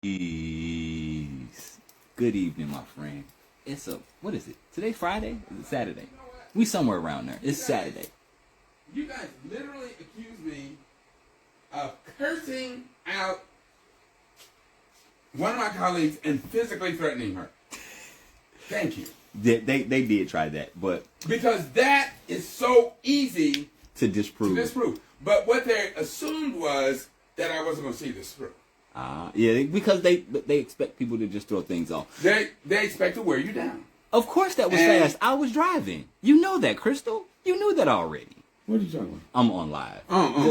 Peace. Good evening, my friend. What is it? Today Friday? Is it Saturday? We somewhere around there. It's Saturday. You guys literally accuse me of cursing out one of my colleagues and physically threatening her. Thank you. They did try that, but because that is so easy to disprove. But what they assumed was that I wasn't going to see this through. Yeah, because they expect people to just throw things off. They expect to wear you down. Of course that was fast. I was driving. You know that, Crystal. You knew that already. What are you talking about? I'm on live.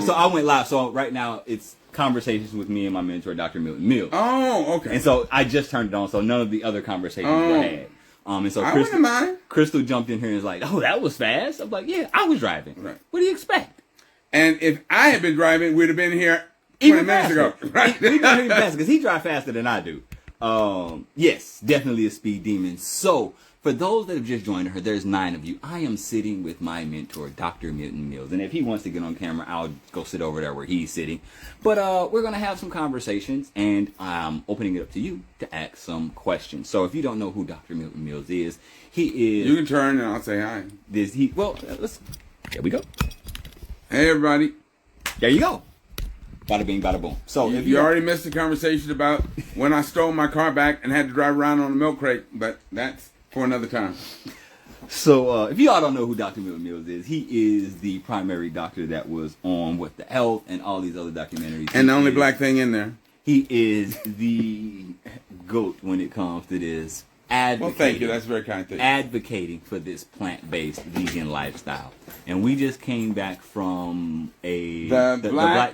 So I went live. So right now it's conversations with me and my mentor, Dr. Milton Mills. Oh, okay. And so I just turned it on, so none of the other conversations were had. And so I wouldn't mind. Crystal jumped in here and was like, "Oh, that was fast." I'm like, "Yeah, I was driving. Right. What do you expect?" And if I had been driving, we'd have been here 20 minutes ago. Right? We've been here faster because he drives faster than I do. Yes, definitely a speed demon. So, for those that have just joined her, there's 9 of you. I am sitting with my mentor, Dr. Milton Mills. And if he wants to get on camera, I'll go sit over there where he's sitting. But we're going to have some conversations, and I'm opening it up to you to ask some questions. So, if you don't know who Dr. Milton Mills is, he is... You can turn and I'll say hi. There we go. Hey, everybody. There you go. Bada bing, bada boom. So if you already missed the conversation about when I stole my car back and had to drive around on a milk crate, but that's for another time. So if you all don't know who Dr. Milton Mills is, he is the primary doctor that was on What the Health and all these other documentaries. And the only black thing in there. He is the GOAT when it comes to this. Well, thank you. That's very kind of you. Advocating for this plant-based vegan lifestyle, and we just came back from the Black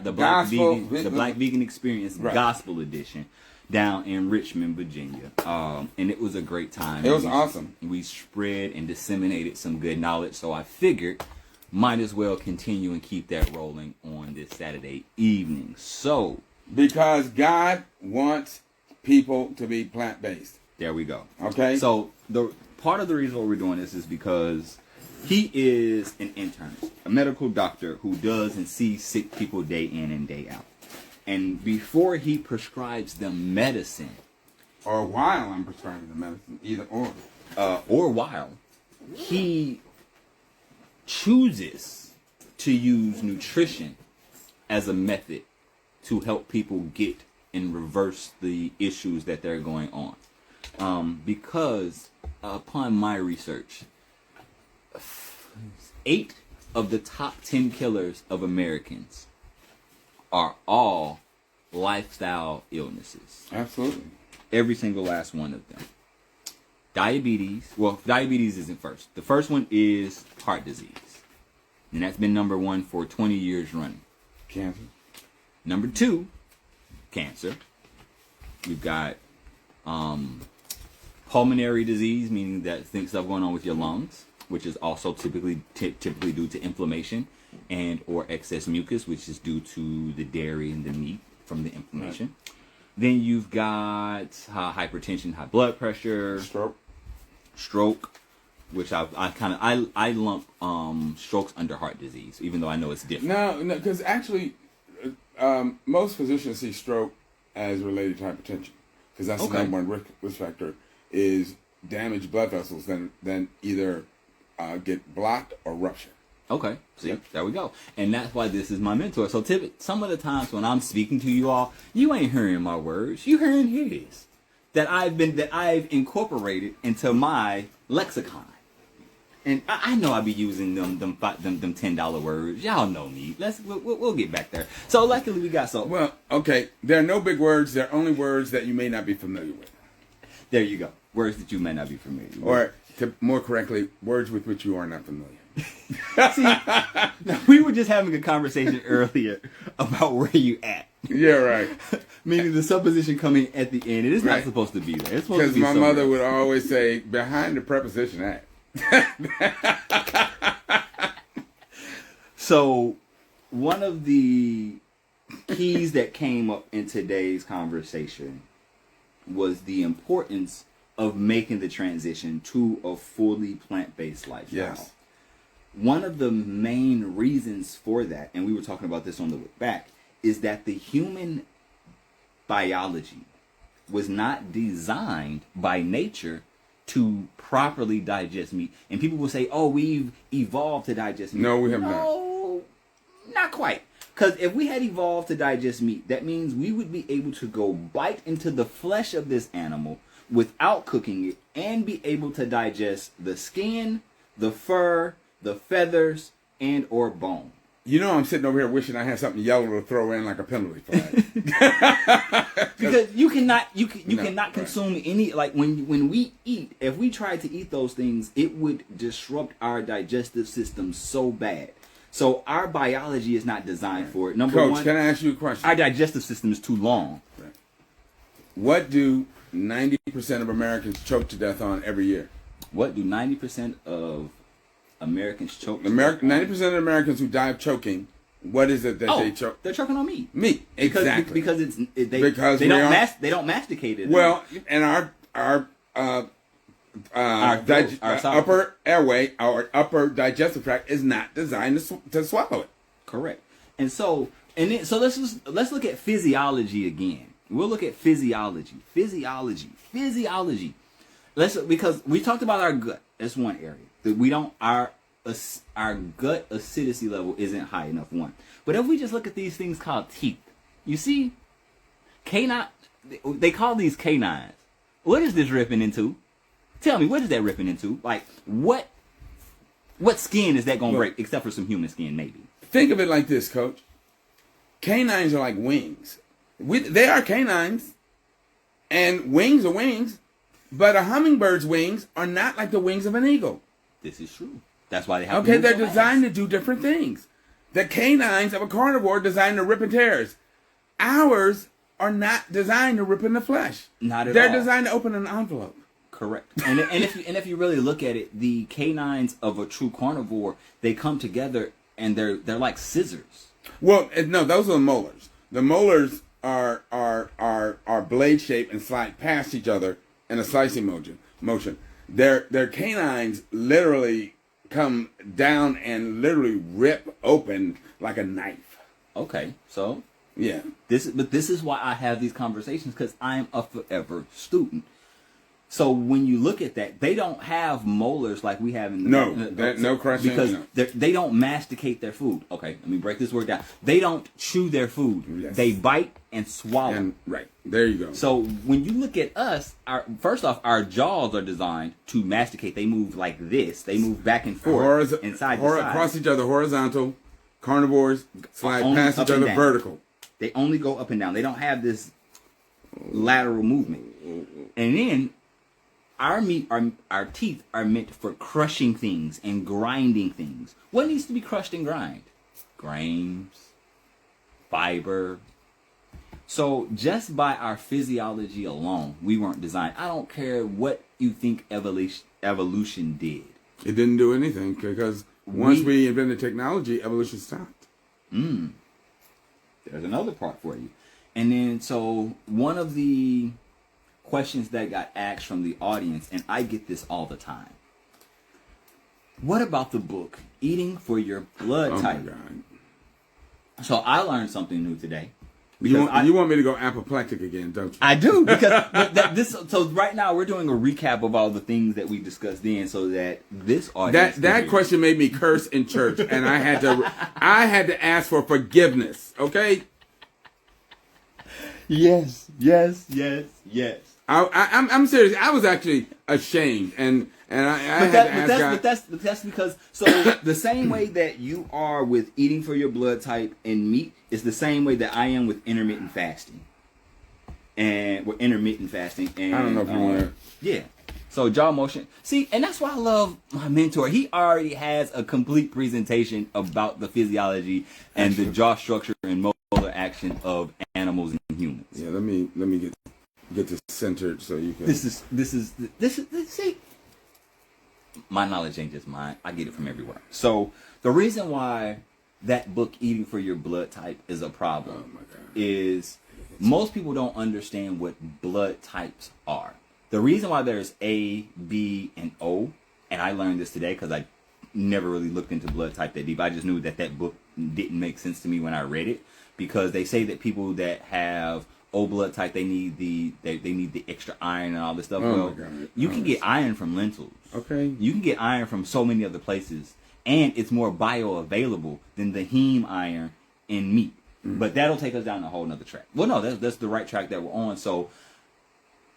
Vegan Experience Gospel Edition down in Richmond, Virginia, and it was a great time. It was awesome. We spread and disseminated some good knowledge, so I figured might as well continue and keep that rolling on this Saturday evening. So, because God wants people to be plant-based. There we go. Okay. So the part of the reason why we're doing this is because he is an internist, a medical doctor who does and sees sick people day in and day out. And before he prescribes them medicine, or while I'm prescribing the medicine, either or while he chooses to use nutrition as a method to help people get and reverse the issues that they're going on. Because upon my research, 8 of the top 10 killers of Americans are all lifestyle illnesses. Absolutely. Every single last one of them. Diabetes. Well, diabetes isn't first. The first one is heart disease. And that's been number 1 for 20 years running. Cancer. Number 2, cancer. We've got pulmonary disease, meaning that stuff going on with your lungs, which is also typically due to inflammation and or excess mucus, which is due to the dairy and the meat from the inflammation. Right. Then you've got hypertension, high blood pressure, stroke, which I lump strokes under heart disease, even though I know it's different. No, because actually, most physicians see stroke as related to hypertension, because that's the number 1 risk factor. Is damaged blood vessels then either get blocked or rupture. Okay, see, There we go. And that's why this is my mentor. So some of the times when I'm speaking to you all, you ain't hearing my words, you hearing his. That I've incorporated into my lexicon. And I know I be using them $10 words. Y'all know me. We'll get back there. So luckily we got some. Well, okay. There are no big words. There are only words that you may not be familiar with. There you go. Words that you may not be familiar with. Or, more correctly, words with which you are not familiar. See, we were just having a conversation earlier about where you at. Yeah, right. Meaning the supposition coming at the end. It is not supposed to be there. It's supposed to be because my mother would always say, behind the preposition at. So, one of the keys that came up in today's conversation was the importance of making the transition to a fully plant-based lifestyle. Yes. One of the main reasons for that, and we were talking about this on the way back, is that the human biology was not designed by nature to properly digest meat. And people will say, "Oh, we've evolved to digest meat." No, we have not. No, not quite. Because if we had evolved to digest meat, that means we would be able to go bite into the flesh of this animal without cooking it and be able to digest the skin, the fur, the feathers, and or bone. You know, I'm sitting over here wishing I had something yellow to throw in like a penalty flag. Because you cannot consume any, like when we eat, if we tried to eat those things, it would disrupt our digestive system so bad. So our biology is not designed for it. Number Coach, one, can I ask you a question? our digestive system is too long. What do 90% of Americans choke to death on every year? What do 90% of Americans choke? 90% of Americans who die of choking, what is it that they choke? They're choking on meat. Meat, exactly. Because they don't masticate it. Well, and our upper airway, our upper digestive tract is not designed to swallow it. Correct. And so let's look at physiology again. We'll look at physiology. Because we talked about our gut. That's one area that we don't. Our gut acidity level isn't high enough. One. But if we just look at these things called teeth, you see, canine. They call these canines. What is this ripping into? Tell me, what is that ripping into? Like, what skin is that going to break, except for some human skin, maybe? Think of it like this, Coach. Canines are like wings. They are canines, and wings are wings, but a hummingbird's wings are not like the wings of an eagle. This is true. That's why they have. Okay, they're designed to do different things. The canines of a carnivore are designed to rip and tears. Ours are not designed to rip in the flesh. Not at all. They're designed to open an envelope. Correct. And if you really look at it, the canines of a true carnivore, they come together and they're like scissors. Well, no, those are the molars. The molars are blade shaped and slide past each other in a slicing motion. Their canines literally come down and literally rip open like a knife. Okay, so yeah, this is why I have these conversations, because I'm a forever student. So when you look at that, they don't have molars like we have in the no crushing, because they don't masticate their food. Okay, let me break this word down. They don't chew their food. Yes. They bite and swallow. And, right there you go. So when you look at us, first off, our jaws are designed to masticate. They move like this. They move back and forth, inside to side, across each other, horizontal. Carnivores slide past each other, vertical. They only go up and down. They don't have this lateral movement. And then our meat, our teeth are meant for crushing things and grinding things. What needs to be crushed and grind? Grains, fiber. So just by our physiology alone, we weren't designed. I don't care what you think evolution did. It didn't do anything, because once we invented technology, evolution stopped. There's another part for you. And then, so one of the questions that got asked from the audience, and I get this all the time. What about the book, Eating for Your Blood Type? Oh, my God. So I learned something new today. You want me to go apoplectic again, don't you? I do, because so right now we're doing a recap of all the things that we discussed then, so that this audience that question made me curse in church, and I had to ask for forgiveness. Okay. Yes. I'm serious. I was actually ashamed, and I had to ask God. But that's because the same way that you are with eating for your blood type and meat is the same way that I am with intermittent fasting. And with intermittent fasting, and I don't know if you want to. Yeah. So jaw motion. See, and that's why I love my mentor. He already has a complete presentation about the physiology and the jaw structure and motor action of animals and humans. Yeah, let me get this centered so you can. This is see. My knowledge ain't just mine. I get it from everywhere. So the reason why that book, Eating for Your Blood Type, is a problem is most people don't understand what blood types are. The reason why there's A, B, and O, and I learned this today because I never really looked into blood type that deep. I just knew that book didn't make sense to me when I read it, because they say that people that have O blood type, they need they need the extra iron and all this stuff. Oh Well, my God. you can get iron from lentils. Okay. You can get iron from so many other places, and it's more bioavailable than the heme iron in meat. But that'll take us down a whole nother track. Well, no, that's the right track that we're on. So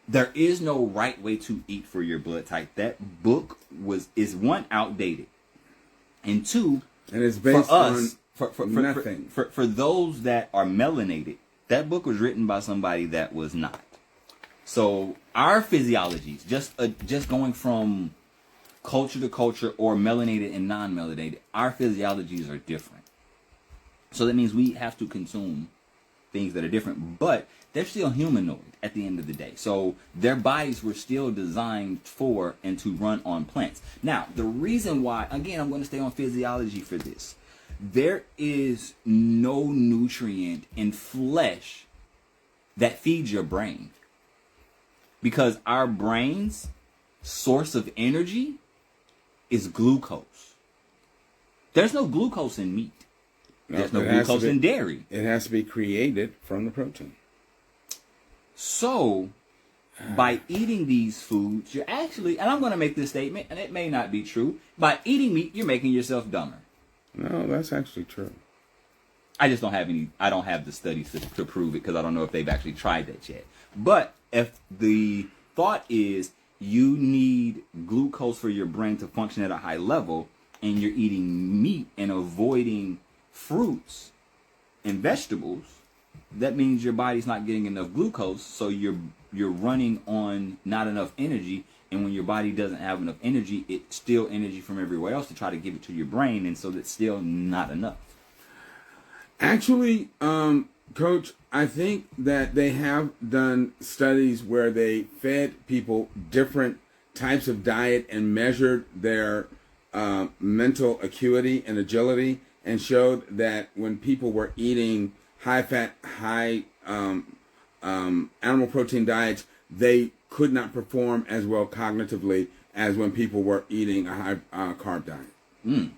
there is no right way to eat for your blood type. That book is one, outdated, and two, and it's based for us, on nothing. For those that are melanated, that book was written by somebody that was not. So our physiologies, just going from culture to culture, or melanated and non-melanated, our physiologies are different. So that means we have to consume things that are different, but they're still humanoid at the end of the day. So their bodies were still designed for and to run on plants. Now, the reason why, again, I'm going to stay on physiology for this. There is no nutrient in flesh that feeds your brain. Because our brain's source of energy is glucose. There's no glucose in meat. There's no glucose in dairy. It has to be created from the protein. So, by eating these foods, you're actually, and I'm going to make this statement, and it may not be true, by eating meat, you're making yourself dumber. No, that's actually true. I just don't have I don't have the studies to prove it, because I don't know if they've actually tried that yet. But if the thought is you need glucose for your brain to function at a high level, and you're eating meat and avoiding fruits and vegetables, that means your body's not getting enough glucose, so you're running on not enough energy. And when your body doesn't have enough energy, it's still energy from everywhere else to try to give it to your brain, and so that's still not enough. Actually, Coach, I think that they have done studies where they fed people different types of diet and measured their mental acuity and agility, and showed that when people were eating high-fat, high animal protein diets, they could not perform as well cognitively as when people were eating a high carb diet.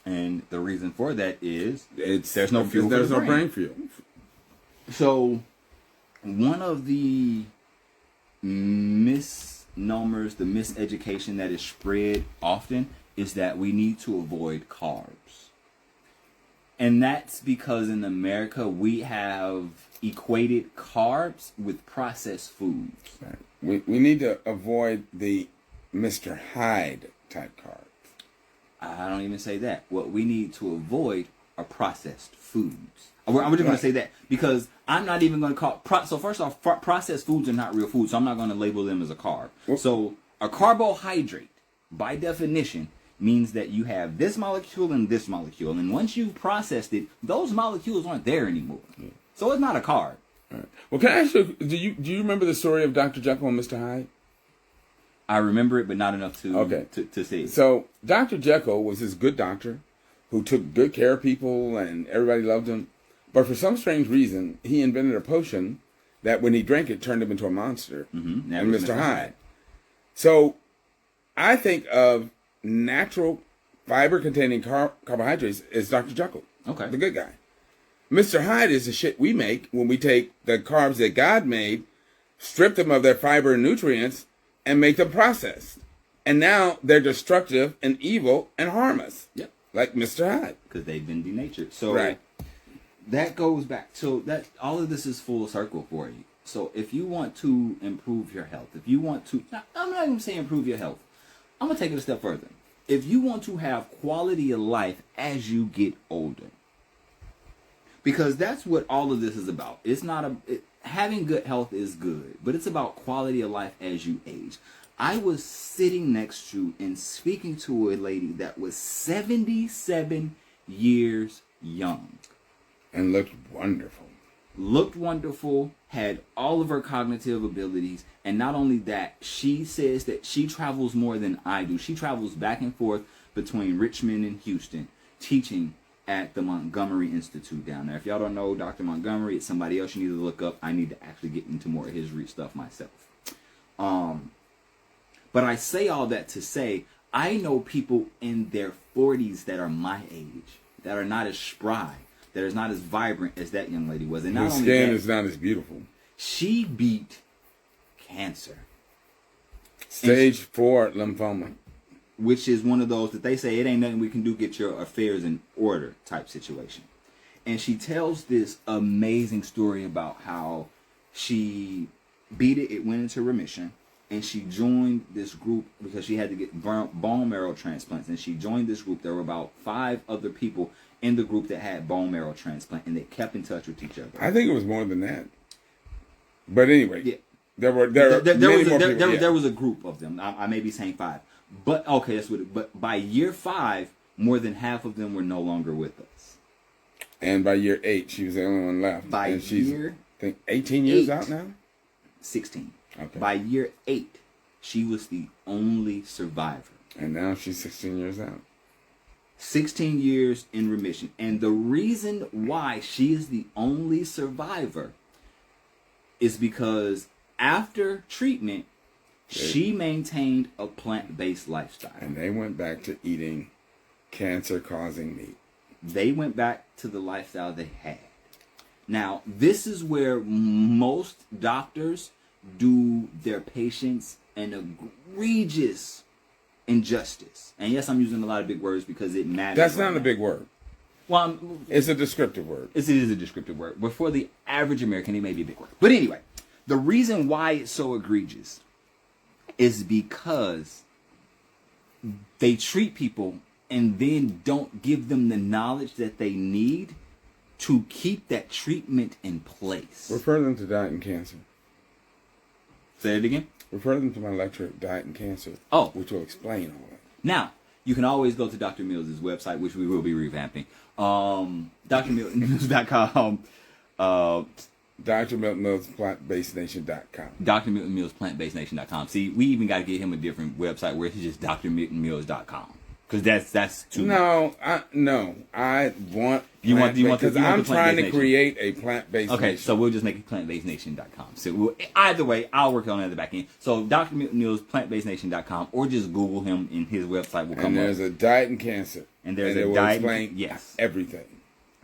And the reason for that is there's no fuel. There's no brain fuel. So one of the misnomers, the miseducation that is spread often, is that we need to avoid carbs. And that's because in America we have equated carbs with processed foods. Right. We need to avoid the Mr. Hyde type carbs. I don't even say that. What we need to avoid are processed foods. I'm just going to say that, because I'm not even going to call... So first off, processed foods are not real food, so I'm not going to label them as a carb. Well, so a carbohydrate, by definition, means that you have this molecule and this molecule. And once you've processed it, those molecules aren't there anymore. Yeah. So it's not a carb. All right. Well, can I ask you, do you remember the story of Dr. Jekyll and Mr. Hyde? I remember it, but not enough to see it. So Dr. Jekyll was this good doctor who took good care of people and everybody loved him. But for some strange reason, he invented a potion that when he drank it turned him into a monster. Mm-hmm. And Mr. Hyde. So I think of natural fiber-containing carbohydrates as Dr. Jekyll. Okay. The good guy. Mr. Hyde is the shit we make when we take the carbs that God made, strip them of their fiber and nutrients, and make them processed. And now they're destructive and evil and harm us. Yep. Like Mr. Hyde. Because they've been denatured. So right. That goes back. So that all of this is full circle for you. So if you want to improve your health, if you want to... I'm not even saying improve your health. I'm going to take it a step further. If you want to have quality of life as you get older, because that's what all of this is about. It's not having good health is good, but it's about quality of life as you age. I was sitting next to and speaking to a lady that was 77 years young. And looked wonderful. Looked wonderful, had all of her cognitive abilities, and not only that, she says that she travels more than I do. She travels back and forth between Richmond and Houston, teaching at the Montgomery Institute down there. If y'all don't know Dr. Montgomery, it's somebody else you need to look up. I need to actually get into more of his stuff myself. But I say all that to say, I know people in their 40s that are my age, that are not as spry, that is not as vibrant as that young lady was. And not the only skin that, is not as beautiful. She beat cancer. Stage 4 lymphoma. Which is one of those that they say it ain't nothing we can do, get your affairs in order type situation. And she tells this amazing story about how she beat it, it went into remission, and she joined this group because she had to get bone marrow transplants. And she joined this group. There were about 5 other people in the group that had bone marrow transplant, and they kept in touch with each other. I think it was more than that. But anyway, yeah. there was a group of them. I may be saying 5. But okay, that's what it, but by year 5, more than half of them were no longer with us. And by year 8, she was the only one left. By and she's, year I think 18 years out now? 16. Okay. By year 8, she was the only survivor. And now she's 16 years out. 16 years in remission. And the reason why she is the only survivor is because after treatment, she maintained a plant-based lifestyle. And they went back to eating cancer-causing meat. They went back to the lifestyle they had. Now, this is where most doctors do their patients an egregious injustice. And yes, I'm using a lot of big words because it matters. That's not a big word. Well, it's a descriptive word. It is a descriptive word. But for the average American, it may be a big word. But anyway, the reason why it's so egregious is because they treat people and then don't give them the knowledge that they need to keep that treatment in place. Refer them to Diet and Cancer. Say it again? Refer them to my lecture, Diet and Cancer, which will explain all that. Now, you can always go to Dr. Mills' website, which we will be revamping. drmills.com. Dr. Milton Mills, plantbasednation.com. Dr. Milton Mills, plantbasednation.com. See, we even got to get him a different website where it's just drmiltonmills.com. Because that's too much. I want because I'm trying to create a plant-based okay, nation. so we'll just make it plantbasednation.com. So either way, I'll work on it at the back end. So Dr. Milton Mills, plantbasednation.com, or just Google him and his website will come up. And there's a Diet and Cancer. And there's a diet. Yes. Everything.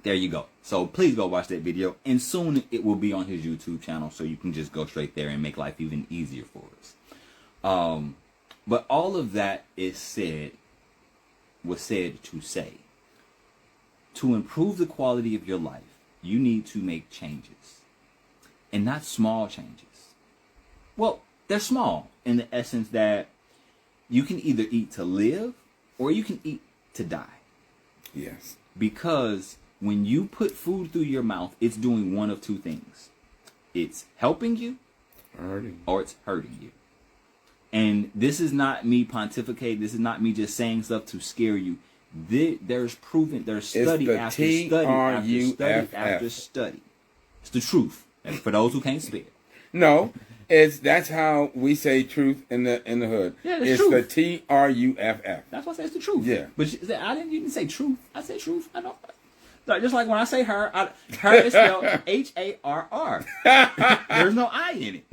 There you go. So please go watch that video. And soon it will be on his YouTube channel, so you can just go straight there and make life even easier for us. But all of that was said to say, to improve the quality of your life, you need to make changes. And not small changes. Well, they're small in the essence that you can either eat to live or you can eat to die. Yes. Because when you put food through your mouth, it's doing one of two things. It's helping you or it's hurting you. And this is not me pontificating. This is not me just saying stuff to scare you. There's proven, there's study after study. It's the truth. And for those who can't spit. No, that's how we say truth in the hood. Yeah, it's truth. the TRUFF. That's why I say it's the truth. Yeah. But you didn't say truth. I said truth. I don't. Just like when I say her, her is spelled HARR. There's no I in it.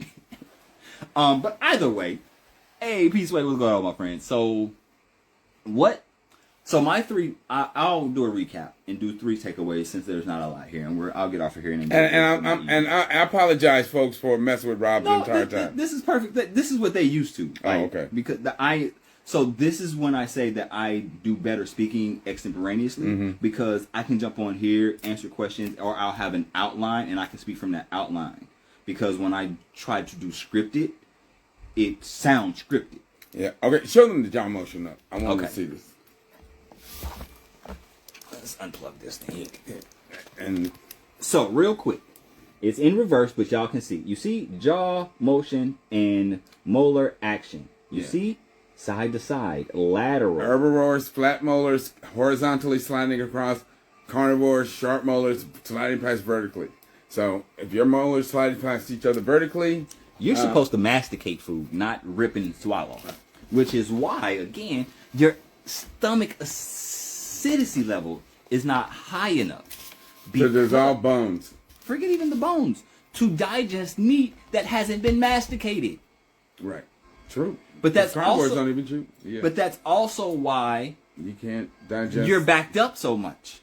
But either way, hey, peace, what's going on, my friends? So, So my 3, I'll do a recap and do 3 takeaways since there's not a lot here, and I'll get off of here and I apologize, folks, for messing with Rob the entire time. This is perfect. This is what they used to. Right? Oh, okay. Because So this is when I say that I do better speaking extemporaneously, because I can jump on here, answer questions, or I'll have an outline and I can speak from that outline. Because when I try to do scripted, it sounds scripted. Yeah. Okay. Show them the John motion up. I want to see this. Let's unplug this thing. And so real quick, it's in reverse, but y'all can see. You see jaw motion and molar action. You see? Side to side, lateral. Herbivores, flat molars, horizontally sliding across. Carnivores, sharp molars, sliding past vertically. So if your molars sliding past each other vertically, you're supposed to masticate food, not rip and swallow. Which is why, again, your stomach acidity level is not high enough. Because there's all bones. Forget even the bones. To digest meat that hasn't been masticated. Right. True. But that's carnivores also, don't even chew. Yeah. But that's also why you can't digest. You're backed up so much.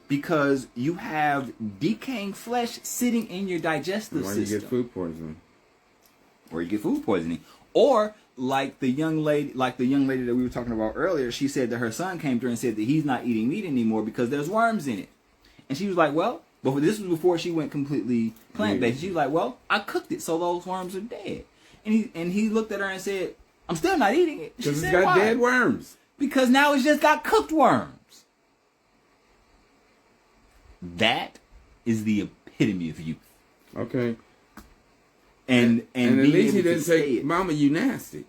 because you have decaying flesh sitting in your digestive Why system. you get food poisoning? Or you get food poisoning. Or like the young lady that we were talking about earlier, she said that her son came to her and said that he's not eating meat anymore because there's worms in it. And she was like, well, but this was before she went completely plant-based. She was like, well, I cooked it so those worms are dead. And he looked at her and said, I'm still not eating it. She Because said, it's got why? dead worms. Because now it's just got cooked worms. That is the epitome of youth. Okay. And at least he didn't say, it. Mama, you nasty.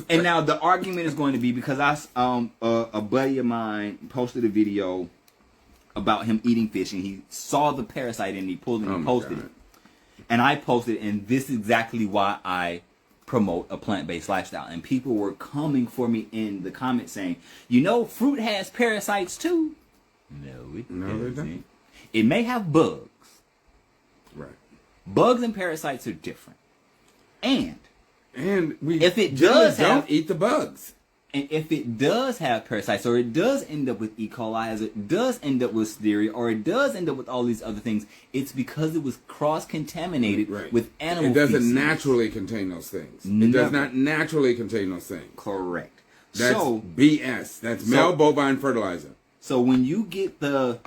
And now the argument is going to be, because a buddy of mine posted a video about him eating fish, and he saw the parasite and he pulled it and posted it. And I posted, and this is exactly why I promote a plant-based lifestyle. And people were coming for me in the comments saying, you know, fruit has parasites too. No, it doesn't. It may have bugs. Right. Bugs and parasites are different. And we if it does don't eat the bugs. And if it does have parasites, or it does end up with E. coli, as it does end up with Listeria, or it does end up with all these other things, it's because it was cross-contaminated with animal It doesn't feces. naturally contain those things. Never. It does not naturally contain those things. Correct. That's BS. That's male bovine fertilizer. So when you get the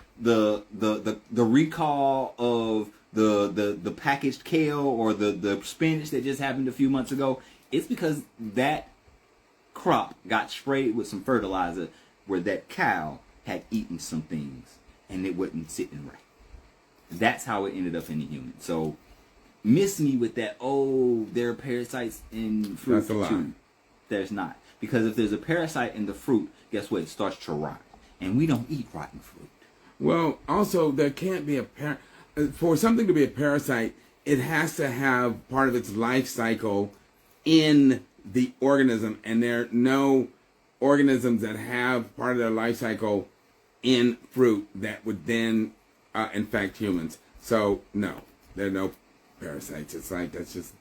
recall of the packaged kale or the spinach that just happened a few months ago, it's because that crop got sprayed with some fertilizer where that cow had eaten some things and it wasn't sitting right. That's how it ended up in the human. So miss me with that, oh, there are parasites in fruit. That's a lie. Too. There's not. Because if there's a parasite in the fruit, guess what? It starts to rot. And we don't eat rotten fruit. Well, also, there can't be for something to be a parasite, it has to have part of its life cycle in the organism, and there are no organisms that have part of their life cycle in fruit that would then infect humans. So no, there are no parasites. It's like that's just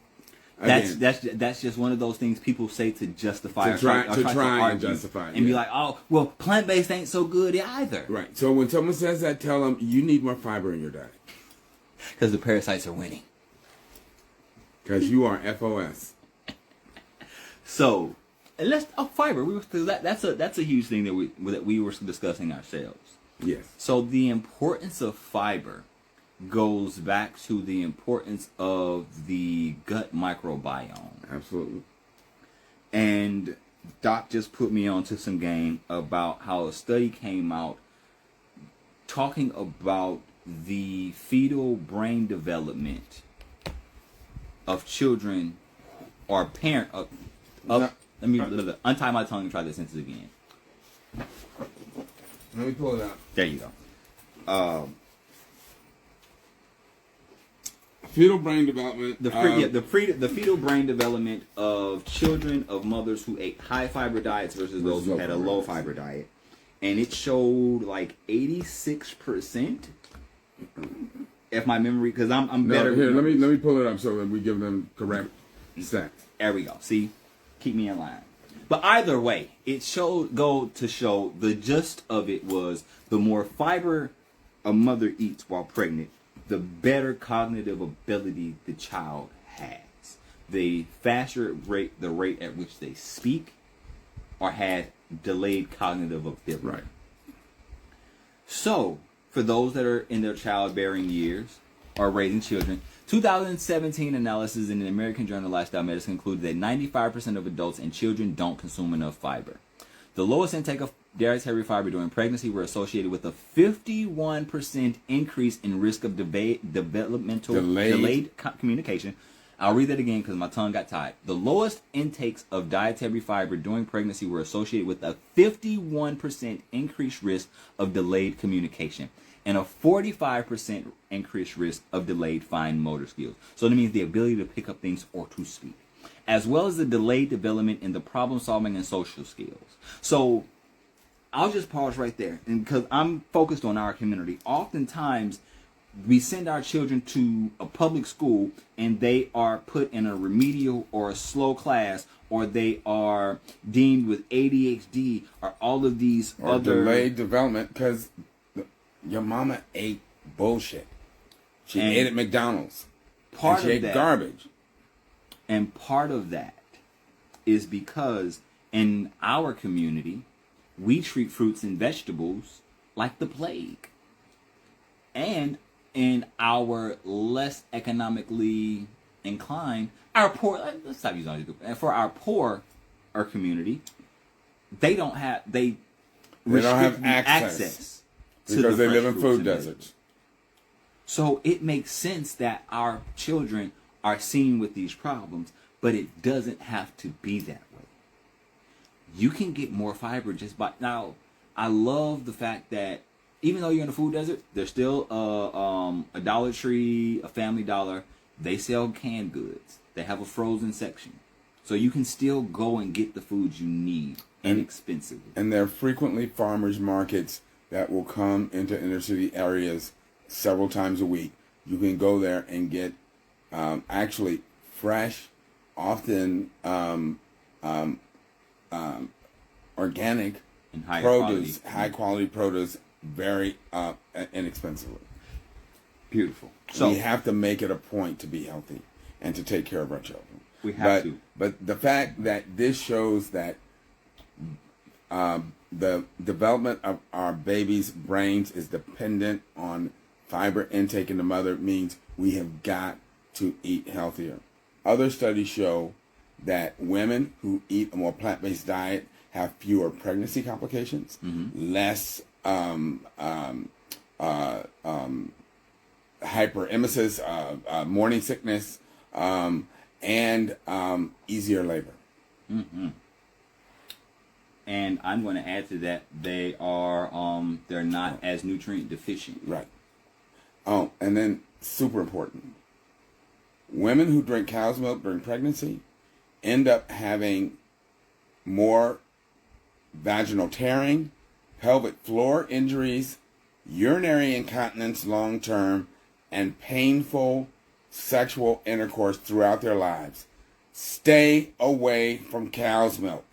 that's just one of those things people say to justify to try and justify and be like, oh, well, plant-based ain't so good either. Right. So when someone says that, tell them you need more fiber in your diet because the parasites are winning. Because you are FOS. So, and fiber. That's a huge thing that we were discussing ourselves. Yes. So the importance of fiber goes back to the importance of the gut microbiome. Absolutely. And Doc just put me onto some game about how a study came out talking about the fetal brain development of children or parent of let me untie my tongue and try this sentence again. Let me pull it out. There you go. Fetal brain development. The fetal brain development of children of mothers who ate high fiber diets versus those who had a low fiber diet, and it showed like 86%. If my memory, because I'm better. Here, let me pull it up so that we give them correct stats. There we go. See, keep me in line. But either way, it go to show the gist of it was the more fiber a mother eats while pregnant, the better cognitive ability the child has. The faster the rate at which they speak or have delayed cognitive ability. Right. So, for those that are in their childbearing years or raising children, 2017 analysis in the American Journal of Lifestyle Medicine concluded that 95% of adults and children don't consume enough fiber. The lowest intake of dietary fiber during pregnancy were associated with a 51% increase in risk of delayed communication. I'll read that again because my tongue got tied. The lowest intakes of dietary fiber during pregnancy were associated with a 51% increased risk of delayed communication and a 45% increased risk of delayed fine motor skills. So that means the ability to pick up things or to speak, as well as the delayed development in the problem solving and social skills. So I'll just pause right there, and because I'm focused on our community. Oftentimes, we send our children to a public school and they are put in a remedial or a slow class or they are deemed with ADHD, or all of these or other delayed development because your mama ate bullshit. She ate at McDonald's. Part and she of ate that, garbage. And part of that is because in our community, we treat fruits and vegetables like the plague. And in our less economically inclined, our poor, let's stop using all these, and for our poorer community, they don't have access to because the they live fresh in fruits food and deserts. vegetables. So it makes sense that our children are seen with these problems, but it doesn't have to be that way. You can get more fiber just by now. I love the fact that even though you're in a food desert, there's still a Dollar Tree, a Family Dollar. They sell canned goods. They have a frozen section, so you can still go and get the foods you need inexpensively. And there are frequently farmers markets that will come into inner city areas several times a week. You can go there and get actually fresh, often organic And high produce, quality. high quality produce, very inexpensively. Beautiful. So we have to make it a point to be healthy and to take care of our children. We have to. But the fact that this shows that the development of our babies' brains is dependent on fiber intake in the mother means we have got to eat healthier. Other studies show that women who eat a more plant-based diet have fewer pregnancy complications, less hyperemesis, morning sickness, and easier labor. And I'm going to add to that, they are they're not as nutrient deficient. Right. Oh, and then super important. Women who drink cow's milk during pregnancy end up having more vaginal tearing, pelvic floor injuries, urinary incontinence long term, and painful sexual intercourse throughout their lives. Stay away from cow's milk.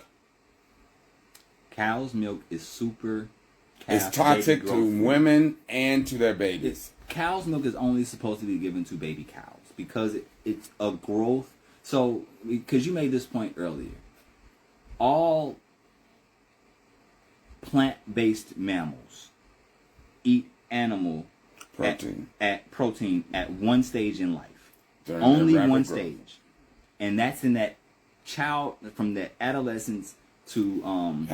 Cow's milk is super It's toxic to women and to their babies. Cow's milk is only supposed to be given to baby cows because it's a growth. So, because you made this point earlier, all plant-based mammals eat animal Protein. at protein at one stage in life. During Only their rapid one growth. stage. And that's in that child, from the adolescence to from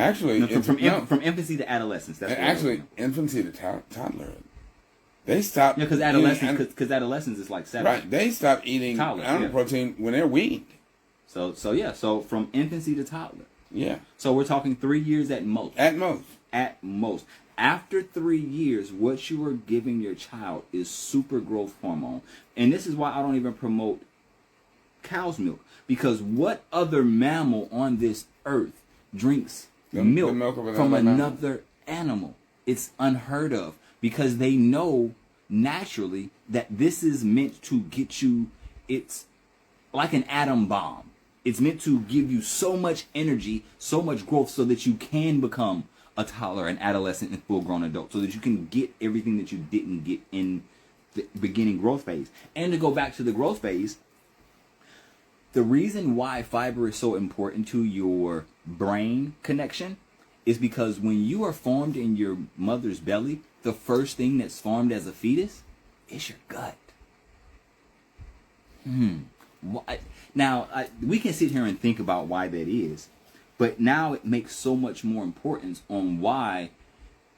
infancy to adolescence. That's actually infancy to toddlerhood. They stop. Yeah, because adolescence is like 7. Right, they stop eating Toddler, animal protein when they're weaned. So from infancy to toddler. Yeah. So we're talking 3 years at most. At most. At most. After 3 years, what you are giving your child is super growth hormone. And this is why I don't even promote cow's milk. Because what other mammal on this earth drinks milk from another animal? It's unheard of. Because they know naturally that this is meant to get you, it's like an atom bomb. It's meant to give you so much energy, so much growth, so that you can become a toddler, an adolescent, and full-grown adult, so that you can get everything that you didn't get in the beginning growth phase. And to go back to the growth phase, the reason why fiber is so important to your brain connection is because when you are formed in your mother's belly, the first thing that's formed as a fetus is your gut. Now, we can sit here and think about why that is, but now it makes so much more importance on why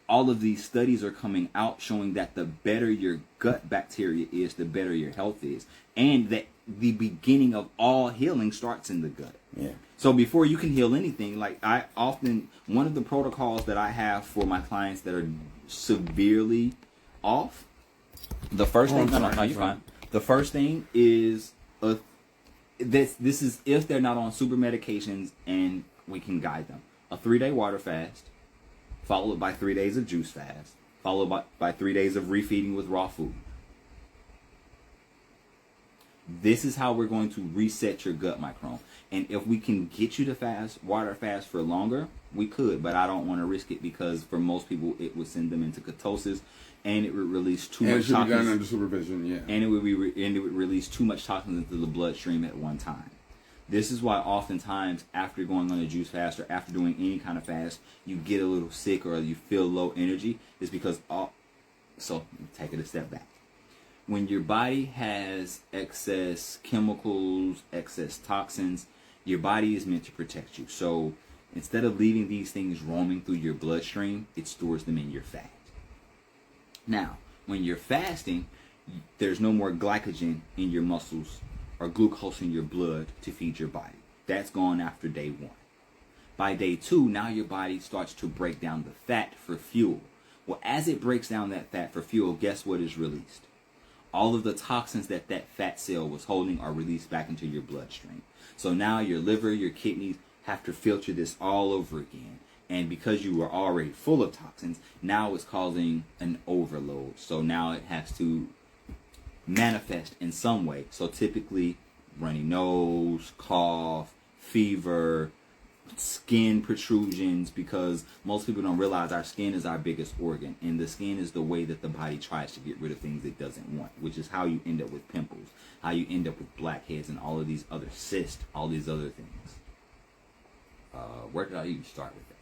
all of these studies are coming out showing that the better your gut bacteria is, the better your health is, and that the beginning of all healing starts in the gut. Yeah. So before you can heal anything, like one of the protocols that I have for my clients that are severely off, the first thing, no, you're fine. The first thing is this is if they're not on super medications and we can guide them. A 3-day water fast, followed by 3 days of juice fast, followed by 3 days of refeeding with raw food. This is how we're going to reset your gut microbiome. And if we can get you to water fast for longer, we could, but I don't want to risk it because for most people it would send them into ketosis, and it would release too much toxins. And it should be done under supervision, yeah. And it would release too much toxins into the bloodstream at one time. This is why oftentimes after going on a juice fast or after doing any kind of fast, you get a little sick or you feel low energy. It's because so take it a step back. When your body has excess chemicals, excess toxins, your body is meant to protect you. So instead of leaving these things roaming through your bloodstream, it stores them in your fat. Now, when you're fasting, there's no more glycogen in your muscles or glucose in your blood to feed your body. That's gone after day 1. By day 2, now your body starts to break down the fat for fuel. Well, as it breaks down that fat for fuel, guess what is released? All of the toxins that fat cell was holding are released back into your bloodstream. So now your liver, your kidneys have to filter this all over again. And because you were already full of toxins, now it's causing an overload. So now it has to manifest in some way. So typically runny nose, cough, fever, skin protrusions, because most people don't realize our skin is our biggest organ, and the skin is the way that the body tries to get rid of things it doesn't want, which is how you end up with pimples, how you end up with blackheads and all of these other cysts, all these other things. Where did I even start with that?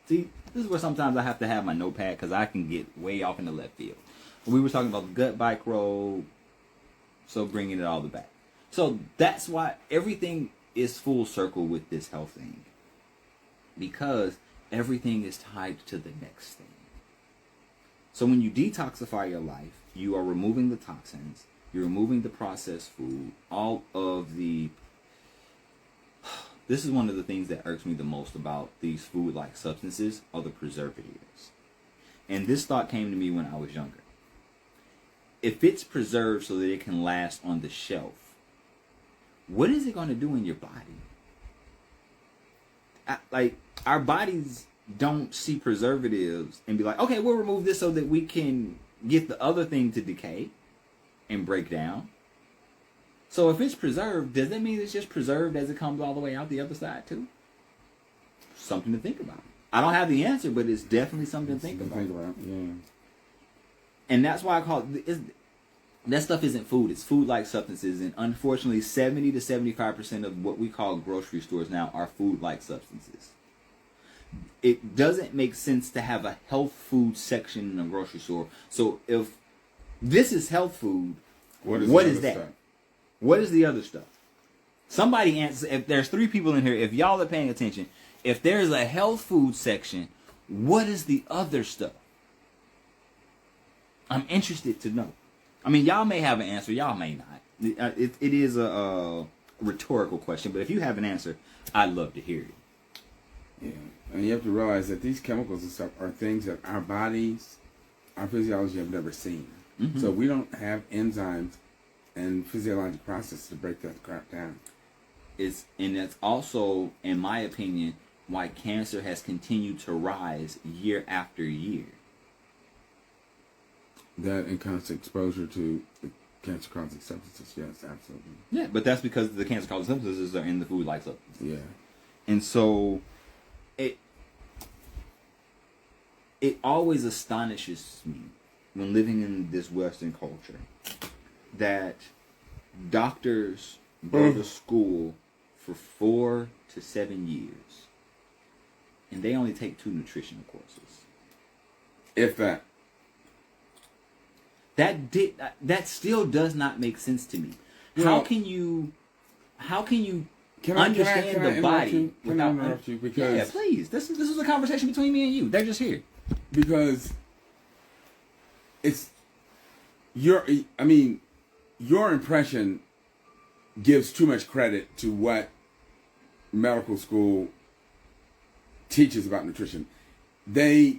See, this is where sometimes I have to have my notepad because I can get way off in the left field. We were talking about the gut microbe, so bringing it all the back. So that's why everything is full circle with this health thing, because everything is tied to the next thing. So when you detoxify your life, you are removing the toxins, you're removing the processed food, all of the... This is one of the things that irks me the most about these food-like substances are the preservatives. And this thought came to me when I was younger. If it's preserved so that it can last on the shelf, what is it going to do in your body? Our bodies don't see preservatives and be like, okay, we'll remove this so that we can get the other thing to decay and break down. So if it's preserved, does that mean it's just preserved as it comes all the way out the other side too? Something to think about. I don't have the answer, but it's definitely something to think about. Yeah. And that's why I call it, that stuff isn't food. It's food-like substances. And unfortunately, 70 to 75% of what we call grocery stores now are food-like substances. It doesn't make sense to have a health food section in a grocery store. So if this is health food, what is that? Stuff? What is the other stuff? Somebody answer. If there's 3 people in here, if y'all are paying attention, if there's a health food section, what is the other stuff? I'm interested to know. I mean, y'all may have an answer, y'all may not. It is a rhetorical question, but if you have an answer, I'd love to hear it. Yeah, and you have to realize that these chemicals and stuff are things that our bodies, our physiology have never seen. Mm-hmm. So we don't have enzymes and physiologic process to break that crap down. And that's also, in my opinion, why cancer has continued to rise year after year. That and constant exposure to cancer causing substances, yes, absolutely. Yeah, but that's because the cancer causing substances are in the food like substances. Yeah. And so it always astonishes me when living in this Western culture that doctors go to school for 4 to 7 years and they only take 2 nutritional courses. If that. That still does not make sense to me. How can you understand the body without... Can I interrupt you? Because, yeah, please. This is a conversation between me and you. They're just here. Because it's your impression gives too much credit to what medical school teaches about nutrition. They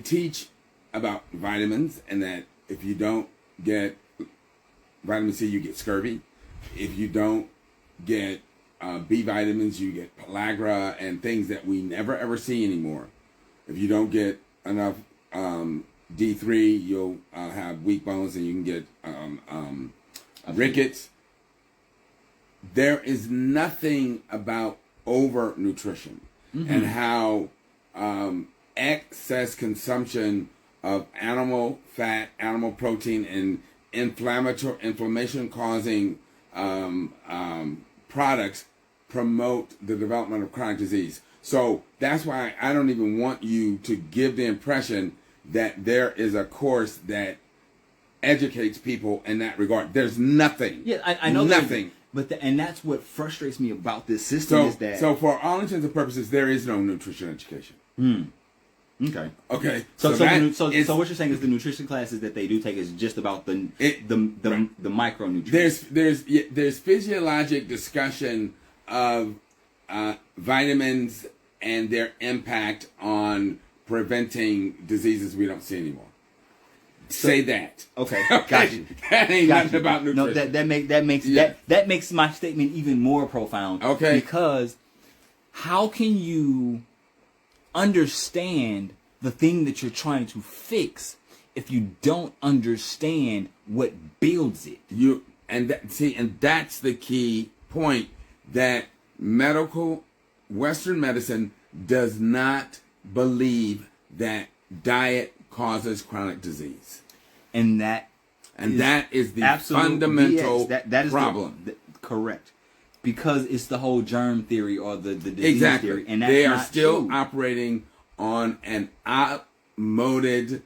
teach about vitamins, and that if you don't get vitamin C, you get scurvy. If you don't get B vitamins, you get pellagra and things that we never ever see anymore. If you don't get enough D3, you'll have weak bones, and you can get rickets. There is nothing about overnutrition and how excess consumption of animal fat, animal protein, and inflammation-causing products promote the development of chronic disease. So that's why I don't even want you to give the impression that there is a course that educates people in that regard. There's nothing. Yeah, I know nothing. And that's what frustrates me about this system is that. So for all intents and purposes, there is no nutrition education. Okay. Okay. So what you're saying is the nutrition classes that they do take is just about the micronutrients. There's physiologic discussion of vitamins and their impact on preventing diseases we don't see anymore. Say that. Okay. Got you. That ain't nothing about nutrition. No, that makes my statement even more profound. Okay. Because how can you understand the thing that you're trying to fix if you don't understand what builds it? And that's the key point, that Western medicine does not believe that diet causes chronic disease. And that is the fundamental problem. Correct. Because it's the whole germ theory or the disease theory. And that's they are not still true. Operating on an outmoded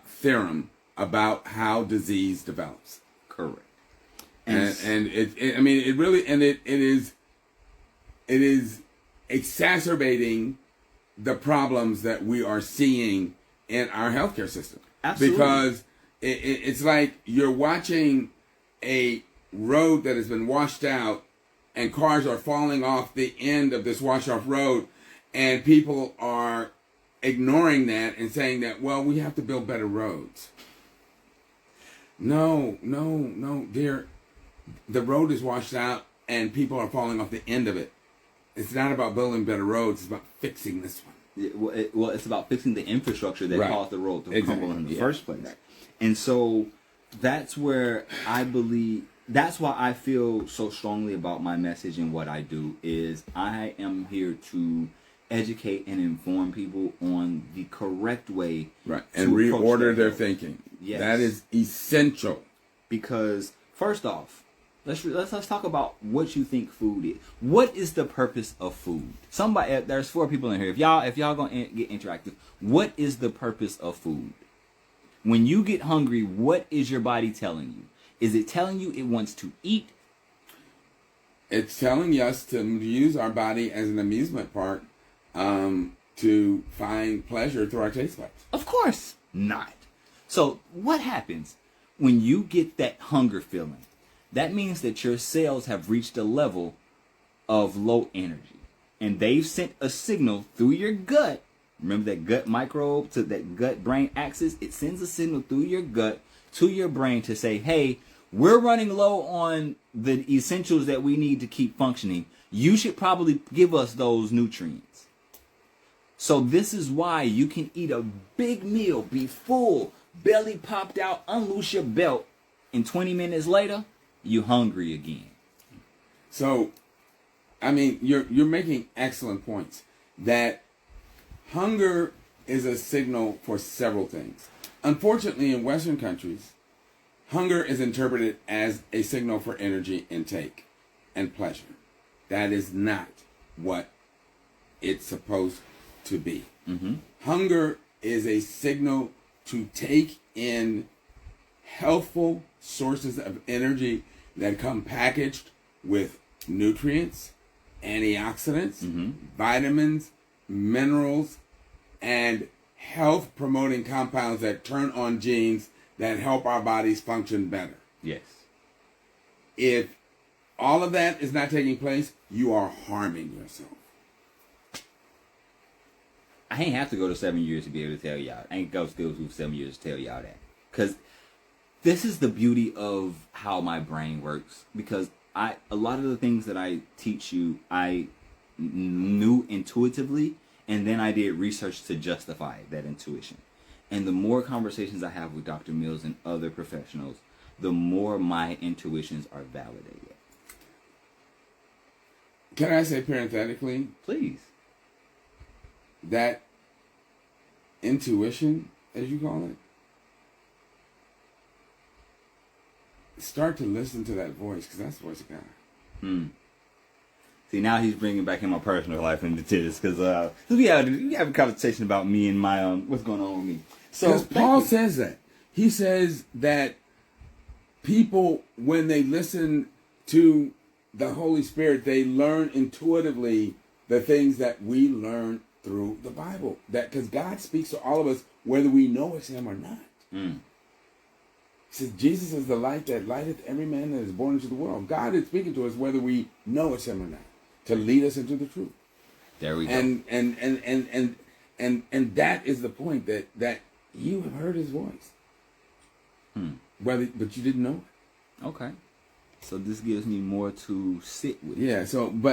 theorem about how disease develops. Correct. And it is exacerbating the problems that we are seeing in our healthcare system. Absolutely. Because it's like you're watching a road that has been washed out and cars are falling off the end of this wash-off road, and people are ignoring that and saying that, well, we have to build better roads. No, dear. The road is washed out and people are falling off the end of it. It's not about building better roads. It's about fixing this one. Well, it's about fixing the infrastructure that caused the road to crumble in the first place. Right. And so that's where I believe, that's why I feel so strongly about my message and what I do is I am here to educate and inform people on the correct way. Right. And reorder their thinking. Yes. That is essential. Because first off, let's talk about what you think food is. What is the purpose of food? There's 4 people in here. If y'all gonna get interactive, what is the purpose of food? When you get hungry, what is your body telling you? Is it telling you it wants to eat? It's telling us to use our body as an amusement park to find pleasure through our taste buds. Of course not. So what happens when you get that hunger feeling? That means that your cells have reached a level of low energy. And they've sent a signal through your gut. Remember that gut microbe to that gut-brain axis? It sends a signal through your gut to your brain to say, hey, we're running low on the essentials that we need to keep functioning. You should probably give us those nutrients. So this is why you can eat a big meal, be full, belly popped out, unloose your belt, and 20 minutes later, you hungry again. So, I mean, you're making excellent points. That hunger is a signal for several things. Unfortunately, in Western countries, hunger is interpreted as a signal for energy intake and pleasure. That is not what it's supposed to be. Mm-hmm. Hunger is a signal to take in healthful sources of energy that come packaged with nutrients, antioxidants, vitamins, minerals, and health-promoting compounds that turn on genes that help our bodies function better. Yes. If all of that is not taking place, you are harming yourself. I ain't have to go to 7 years to be able to tell y'all. I ain't go still through 7 years to tell y'all that. Because this is the beauty of how my brain works. Because a lot of the things that I teach you, I knew intuitively, and then I did research to justify that intuition. And the more conversations I have with Dr. Mills and other professionals, the more my intuitions are validated. Can I say parenthetically? Please. That intuition, as you call it, start to listen to that voice, because that's the voice of God. See, now he's bringing back in my personal life into this, because we have a conversation about me and my what's going on with me. So because Paul says that. He says that people, when they listen to the Holy Spirit, they learn intuitively the things that we learn through the Bible. That because God speaks to all of us, whether we know it's Him or not. He says, Jesus is the light that lighteth every man that is born into the world. God is speaking to us whether we know it's Him or not, to lead us into the truth. There we go. And that is the point, that you have heard His voice. But you didn't know it. Okay. So this gives me more to sit with. Yeah,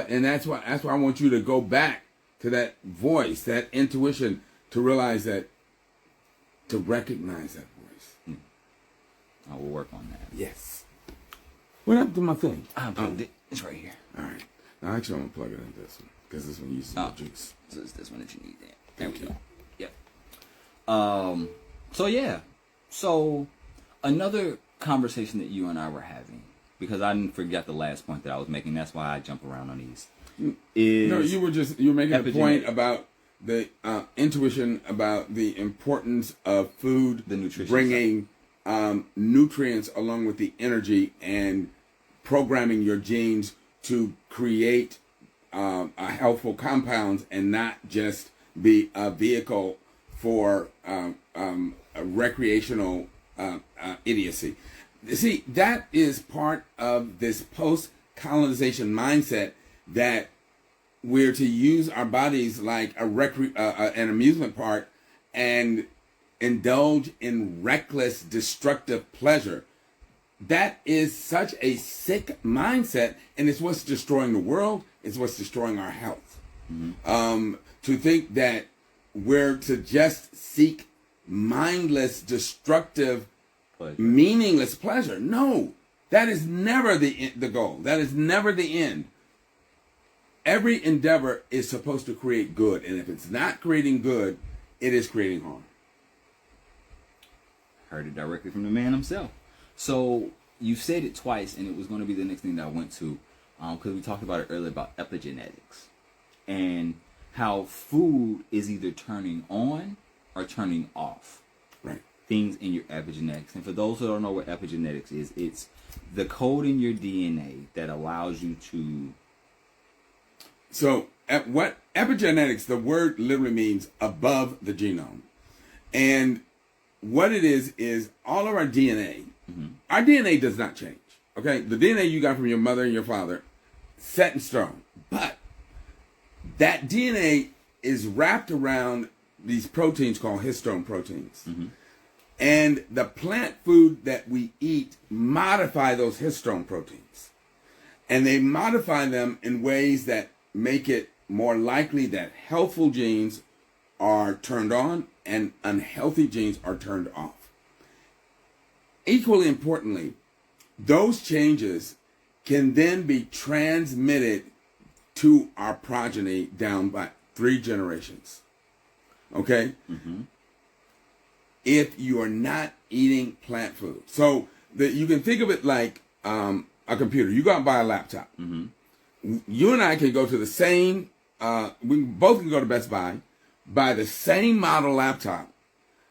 and that's why I want you to go back to that voice, that intuition, to realize that, to recognize that voice. I will work on that. Yes. What happened to my thing? I unplugged it. It's right here. All right. Now actually I'm gonna plug it into this one, because this one uses the juice. So it's this one that you need there. There we go. Yep. So yeah. So another conversation that you and I were having, because I didn't forget the last point that I was making. That's why I jump around on these. No, you were making a point about the intuition about the importance of food, the nutrition, bringing nutrients along with the energy, and programming your genes to create healthful compounds, and not just be a vehicle for a recreational idiocy. See, that is part of this post-colonization mindset, that we're to use our bodies like an amusement park and indulge in reckless, destructive pleasure. That is such a sick mindset, and it's what's destroying the world. It's what's destroying our health. To think that we're to just seek mindless, destructive, meaningless pleasure. No, that is never the goal. That is never the end. Every endeavor is supposed to create good, and if it's not creating good, it is creating harm. Heard it directly from the man himself. So you said it twice, and it was going to be the next thing that I went to, because we talked about it earlier about epigenetics and how food is either turning on or turning off. Right. Things in your epigenetics. And for those who don't know what epigenetics is, it's the code in your DNA that allows you to... So, what epigenetics, the word literally means above the genome. And what it is all of our DNA, our DNA does not change. Okay? The DNA you got from your mother and your father, set in stone. But that DNA is wrapped around these proteins called histone proteins. And the plant food that we eat modify those histone proteins. And they modify them in ways that make it more likely that healthful genes are turned on and unhealthy genes are turned off. Equally importantly, those changes can then be transmitted to our progeny down by 3 generations. Okay? If you are not eating plant food. So you can think of it like a computer. You go out and buy a laptop. You and I can go to the same, we both can go to Best Buy, buy the same model laptop,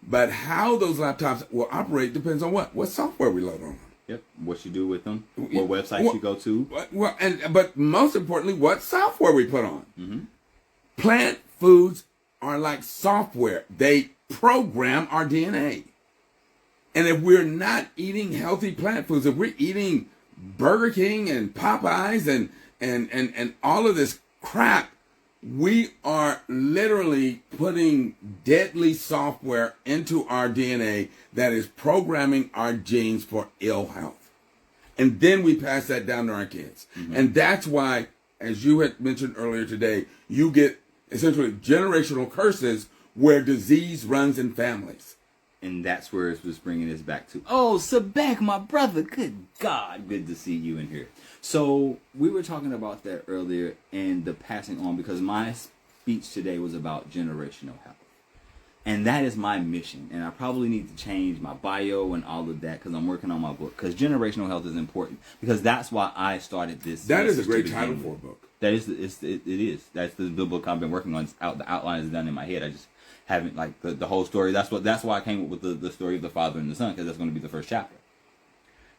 but how those laptops will operate depends on what software we load on them. Yep. What you do with them, what websites you go to. But most importantly, what software we put on. Plant foods are like software. They program our DNA. And if we're not eating healthy plant foods, if we're eating Burger King and Popeyes and all of this crap, we are literally putting deadly software into our DNA that is programming our genes for ill health. And then we pass that down to our kids. And that's why, as you had mentioned earlier today, you get essentially generational curses where disease runs in families. And that's where it was bringing us back to, oh, Sebek, my brother, good God, good to see you in here. So we were talking about that earlier and the passing on, because my speech today was about generational health. And that is my mission. And I probably need to change my bio and all of that because I'm working on my book. Because generational health is important. Because that's why I started this. That is a great title for a book. That is, it is. That's the book I've been working on. The outline is done in my head. I just haven't, like, the whole story. That's why I came up with the story of the father and the son, because that's going to be the first chapter.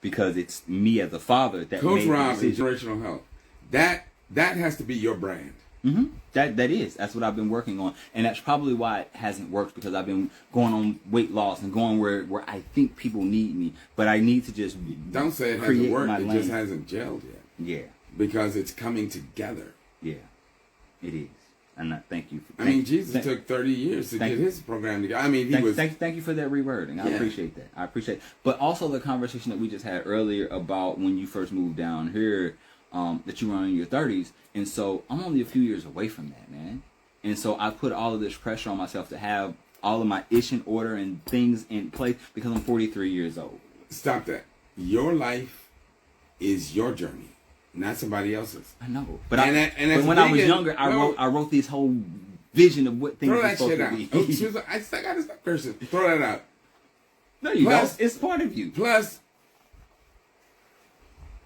Because it's me as a father that Coach made Rob the and generational health. That has to be your brand. Mm-hmm. That's what I've been working on, and that's probably why it hasn't worked, because I've been going on weight loss and going where I think people need me, but I need to just don't say it hasn't worked. It just hasn't gelled yet. Yeah, because it's coming together. Yeah, it is. And thank you. Jesus took 30 years to get his program together. I mean, Thank you for that rewording. I appreciate that. I appreciate it. But also the conversation that we just had earlier about when you first moved down here, that you were in your 30s. And so I'm only a few years away from that, man. And so I put all of this pressure on myself to have all of my ish in order and things in place because I'm 43 years old. Stop that. Your life is your journey, not somebody else's. I know. But when I was younger, I wrote this whole vision of what things were supposed to be. Throw that shit out. I got to stop cursing. Throw that out. No, you don't. It's part of you. Plus,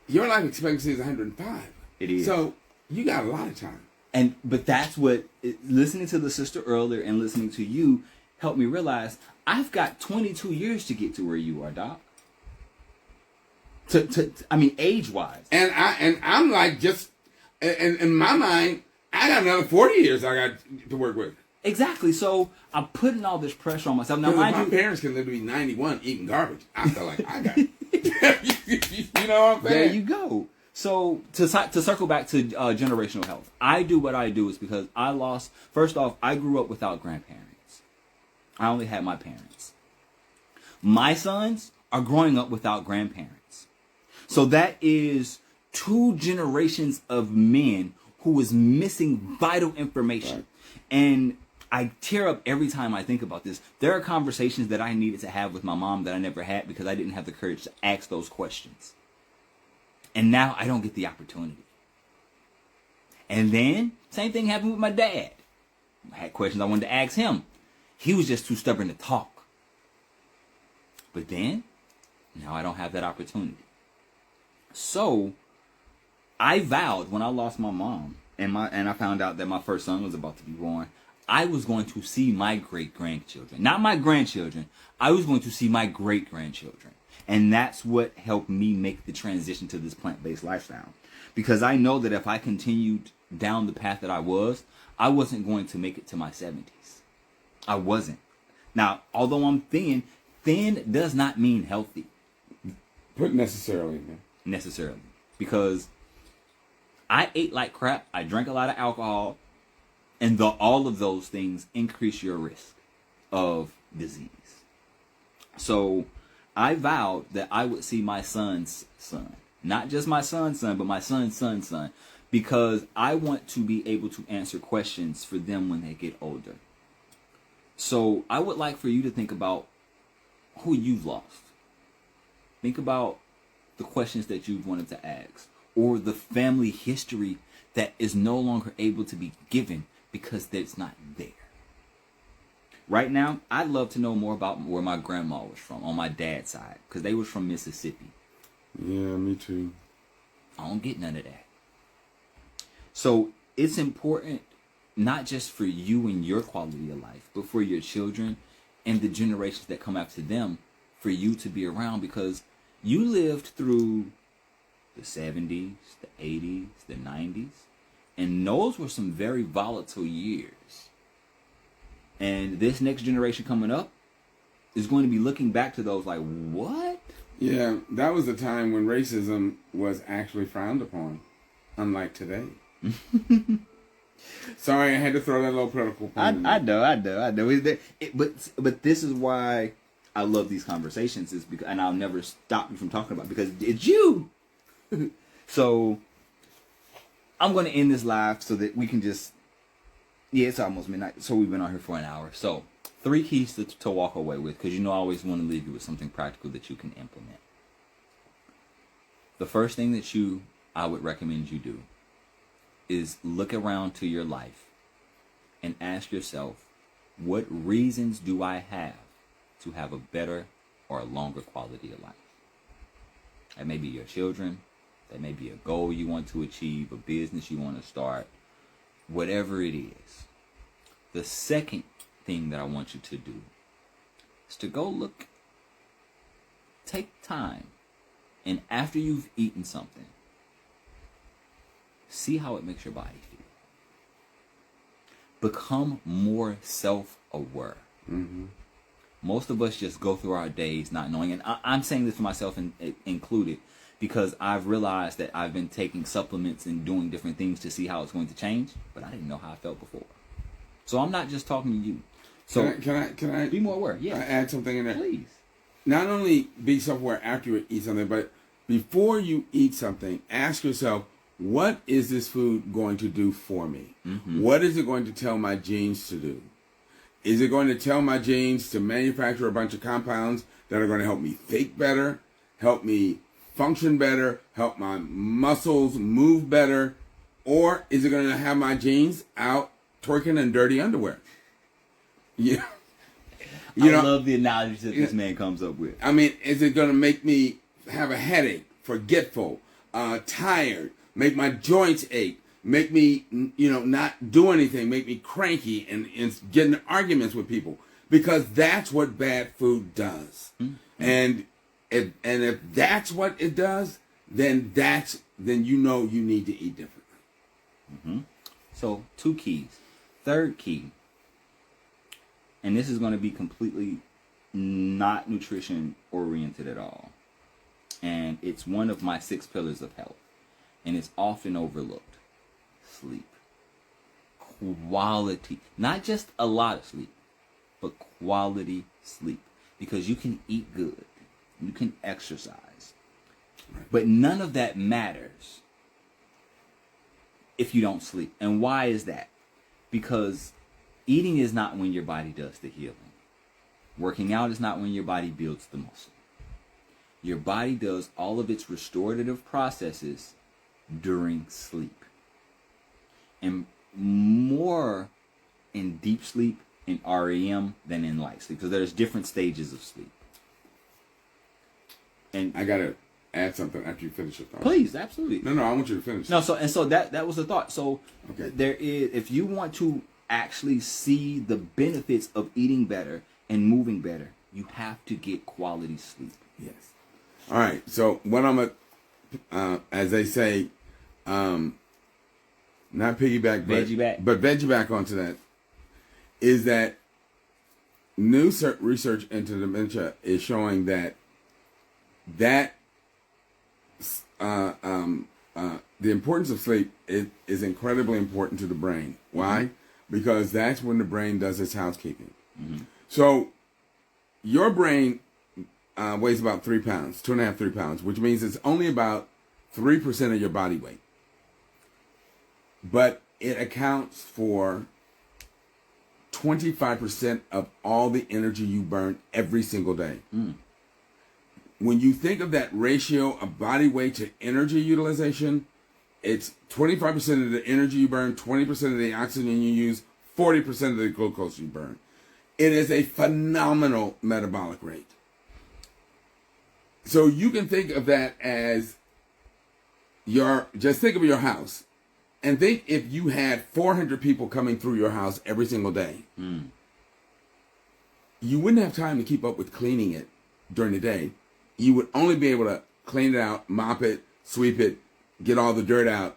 your life expectancy is 105. It is. So you got a lot of time. But that's what listening to the sister earlier and listening to you helped me realize I've got 22 years to get to where you are, Doc. I mean, age-wise. And I'm like just in my mind, I got another 40 years I got to work with. Exactly. So I'm putting all this pressure on myself. Now, my parents can live to be 91 eating garbage. I feel like I got you know what I'm saying? There you go. So to circle back to generational health, I do what I do is because first off, I grew up without grandparents. I only had my parents. My sons are growing up without grandparents. So that is 2 generations of men who is missing vital information. Right. And I tear up every time I think about this. There are conversations that I needed to have with my mom that I never had because I didn't have the courage to ask those questions. And now I don't get the opportunity. And then, same thing happened with my dad. I had questions I wanted to ask him. He was just too stubborn to talk. But then, now I don't have that opportunity. So, I vowed when I lost my mom and I found out that my first son was about to be born, I was going to see my great-grandchildren. Not my grandchildren. I was going to see my great-grandchildren. And that's what helped me make the transition to this plant-based lifestyle. Because I know that if I continued down the path that I wasn't going to make it to my 70s. I wasn't. Now, although I'm thin does not mean healthy. Put necessarily, man. Necessarily. Because I ate like crap. I drank a lot of alcohol. And all of those things increase your risk of disease. So I vowed that I would see my son's son. Not just my son's son, but my son's son's son. Because I want to be able to answer questions for them when they get older. So I would like for you to think about who you've lost. Think about the questions that you've wanted to ask. Or the family history that is no longer able to be given because it's not there. Right now, I'd love to know more about where my grandma was from on my dad's side. Because they was from Mississippi. Yeah, me too. I don't get none of that. So it's important not just for you and your quality of life, but for your children and the generations that come after them, for you to be around, because you lived through the 70s, the 80s, the 90s, and those were some very volatile years. And this next generation coming up is going to be looking back to those like, what? Yeah, that was a time when racism was actually frowned upon, unlike today. Sorry, I had to throw that little political point. I know. But this is why I love these conversations, is because, and I'll never stop you from talking about it, because it's you. So I'm going to end this live so that we can just. Yeah, it's almost midnight, so we've been on here for an hour. So 3 keys to walk away with, because I always want to leave you with something practical that you can implement. The first thing that I would recommend you do is look around to your life and ask yourself, what reasons do I have to have a better or a longer quality of life? That may be your children. That may be a goal you want to achieve, a business you want to start, whatever it is. The second thing that I want you to do is to go take time, and after you've eaten something, see how it makes your body feel. Become more self-aware. Mm-hmm. Most of us just go through our days not knowing, and I'm saying this for myself included, because I've realized that I've been taking supplements and doing different things to see how it's going to change, but I didn't know how I felt before. So I'm not just talking to you. So can I be more aware? Yeah. Add something in there? Please. Not only be self-aware after you eat something, but before you eat something, ask yourself, what is this food going to do for me? Mm-hmm. What is it going to tell my genes to do? Is it going to tell my genes to manufacture a bunch of compounds that are going to help me think better, help me function better, help my muscles move better? Or is it going to have my genes out twerking in dirty underwear? Yeah. I love the analogies that this man comes up with. I mean, is it going to make me have a headache, forgetful, tired, make my joints ache, make me, not do anything, make me cranky and get in arguments with people? Because that's what bad food does. Mm-hmm. And if that's what it does, then you need to eat differently. Mm-hmm. So 2 keys. Third key, and this is going to be completely not nutrition oriented at all, and it's one of my 6 pillars of health, and it's often overlooked. Sleep. Quality. Not just a lot of sleep, but quality sleep. Because you can eat good. You can exercise. But none of that matters if you don't sleep. And why is that? Because eating is not when your body does the healing. Working out is not when your body builds the muscle. Your body does all of its restorative processes during sleep. And more in deep sleep in REM than in light sleep, because there's different stages of sleep. And I gotta add something after you finish your thought. Please, absolutely. No, I want you to finish. No, so that was the thought. So okay. There is, if you want to actually see the benefits of eating better and moving better, you have to get quality sleep. Yes. All right. So what I'm as they say, not piggyback, but veggie back onto that, is that new research into dementia is showing that the importance of sleep is incredibly important to the brain. Why? Mm-hmm. Because that's when the brain does its housekeeping. Mm-hmm. So your brain weighs about 3 pounds, 2.5, 3 pounds, which means it's only about 3% of your body weight. But it accounts for 25% of all the energy you burn every single day. Mm. When you think of that ratio of body weight to energy utilization, it's 25% of the energy you burn, 20% of the oxygen you use, 40% of the glucose you burn. It is a phenomenal metabolic rate. So you can think of that as just think of your house. And think if you had 400 people coming through your house every single day, you wouldn't have time to keep up with cleaning it during the day. You would only be able to clean it out, mop it, sweep it, get all the dirt out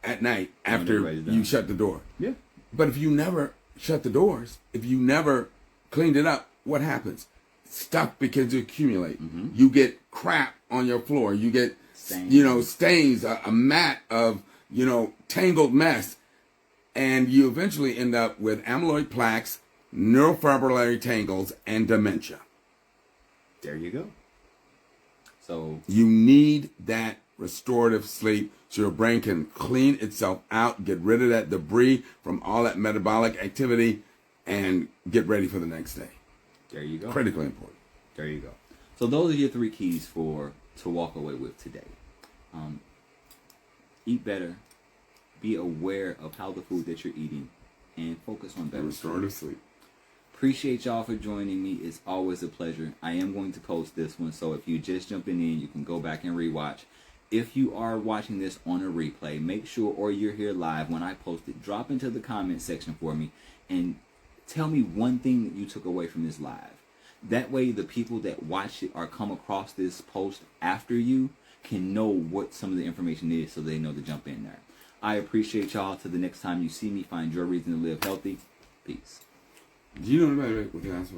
at night after you shut the door. Yeah. But if you never shut the doors, if you never cleaned it up, what happens? Stuff begins to accumulate. Mm-hmm. You get crap on your floor. You get, stains, a mat of, tangled mess. And you eventually end up with amyloid plaques, neurofibrillary tangles, and dementia. There you go. So you need that restorative sleep so your brain can clean itself out, get rid of that debris from all that metabolic activity, and get ready for the next day. There you go. Critically important. There you go. So those are your 3 keys to walk away with today. Eat better. Be aware of how the food that you're eating, and focus on better. Restorative sleep. Appreciate y'all for joining me. It's always a pleasure. I am going to post this one, so if you're just jumping in, you can go back and rewatch. If you are watching this on a replay, make sure, or you're here live when I post it, drop into the comment section for me and tell me one thing that you took away from this live. That way the people that watch it or come across this post after you can know what some of the information is, so they know to jump in there. I appreciate y'all. Till the next time you see me, find your reason to live healthy. Peace. Do you know anybody with cancer?